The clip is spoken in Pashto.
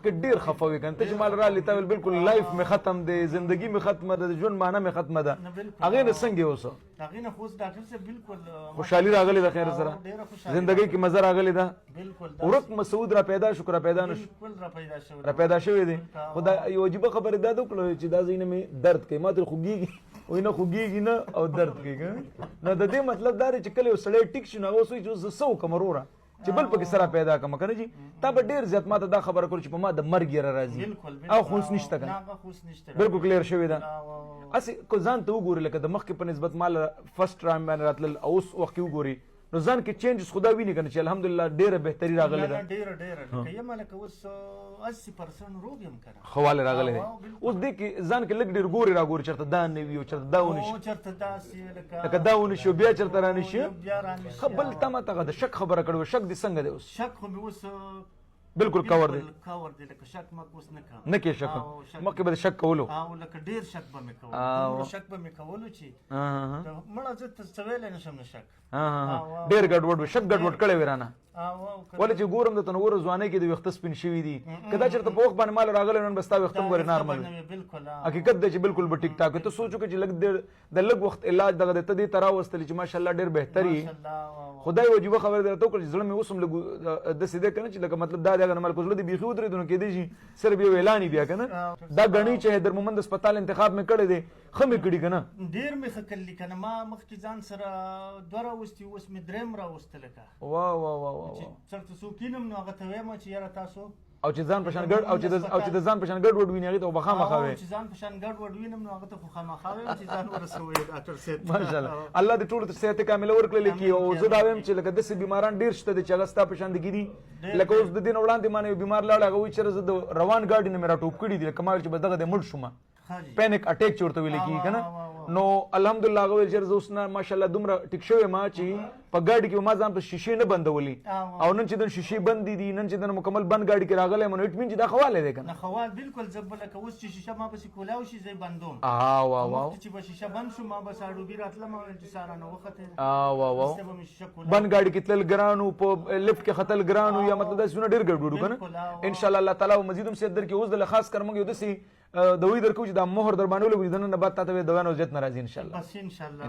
مخکې ډېر خفه وي کنه ته چې مال رالی تا ویل بالکل لایف مې ختم دی زندگی مې ختمه ده ژوند معنی مې ختمه ده هغې نه څنګه اوس هغې نه خو اوس ډاکټر صاحب بالکل خوشحالي راغلې ده خیر سره زندګۍ کې مزه راغلې ده ورک مسعود را پیدا شو را پیدا نه شو را پیدا شوی دی خو دا یو عجیبه خبره دا وکړه چې دا ځای نه مې درد کوي ما ترې خوږېږي وایي نه خوږېږي نه او درد کوي نو د دې مطلب دا دی چې کله یو سړی ټیک شي نو هغه اوس وایي چې زه څه وکړم وروره چې بل پکې سره پیدا کړم که نه جي تا به ډېر زیات ما ته دا خبره کړو چې په ما د مرګ یره راځي او خوس نشته که نه بالکل کلیر شوې ده هسې که ځان ته وګورې لکه د مخکې په نسبت ما فرسټ ټایم باندې راتلل او اوس وخت کې وګورې نو ځان کې چینجز خدا ویني کنه چې الحمدلله ډیره بهتري راغله ده ډیره یم لکه اوس 80% روغ یم کنه خواله راغله ده اوس دې کې ځان کې لګ ډیر ګوري راګوري چرته دا نه وي او چرته دا ونی شي چرته دا سی لکه دا ونی شو بیا چرته رانی شي خپل تمه ته د شک خبره کړو شک دې څنګه دی اوس شک خو مې اوس بالکل کور دی لکه شک مګ اوس نه کې شک مخکې به شک کولو او لکه ډیر شک به مې کولو شک به مې کولو چې مړه زه ته څه ویلی نشم نه شک ډېر ګډوډ شک ګډوډ کړی وي رانه ولې چې ګورم د تنور ځوانۍ کې د ویښته سپین شوي دي که دا چېرته په وخت باندې مال راغلی نن به ستا ویښته هم ګورې نارمل حقیقت دی چې بالکل به ټیک ټاک وي ته سوچ وکړې چې د لږ وخت علاج دغه دی ته دې ته راوستلې چې ماشاءالله ډېر بهتر یي خو دا یو عجیبه خبره درته وکړه چې زړه مې اوس هم لږ داسې دی که نه چې لکه مطلب دا دی هغه نه مال که زړه دې بیخي ودرېدو نو کېدای شي صرف یو اعلان یې بیا که نه دا ګڼي چې حیدر مومند هسپتال انتخاب مې کړی دی ښه مې کړي که نه ډېر مې ښه کړلي که نه ما مخکې ځان سره دوه راوستي اوس مې درېیم راوستله که واه واه واه واه چېرته څوک وینم نو هغه ته وایم چې یاره تاسو او چې ځان پشان ګډ او چې د ځان پشان ګډ وډ ویني هغه ته بخامخا وي چې ځان پشان ګډ وډ وینم نو هغه ته خو خامخا وي چې ځان ورسوي ډاکټر صاحب ماشاءالله الله دې ټول ته صحت کامله ورکړي کی او زه دا وایم چې لکه داسې بیماران ډیر شته چې هغه ستا پشان دي لکه اوس د دین وړاندې مانه بیمار لاړ هغه وایي چې زه د روان ګاډي نه مې راټوپ کړي دي کمال چې بس دغه د مړ شوم پینیک اٹیک چورته ویل کی کنه نو الحمدلله هغه ویل چې زه اوس نه ماشاءالله دومره ټیک شوی ما چې په ګاډي کې ما ځان په شیشې نه بندولي او نن چې د شیشې بندې دي نن چې د مکمل بند ګاډي کې راغلی مونږ اټ مین چې دا خواله دی کنه خوال بالکل زبله که اوس چې شیشه ما پسې کولاو شي زه بندوم واه واه چې به شیشه بند شو ما بس اډوبي راتلم او چې سارا نو وخته واه واه بند ګاډي کې تل ګرانو په لفت کې خطل ګرانو یا مطلب دا څونه ډیر ګډوډو کنه ان شاء الله الله تعالی مزیدم سي در کې اوس د خاص کر موږ یو دسي دوی درکو چې دا مهر در باندې ولګو د نن بعد تاسو د دوانو عزت ناراضي ان شاء الله بس ان شاء الله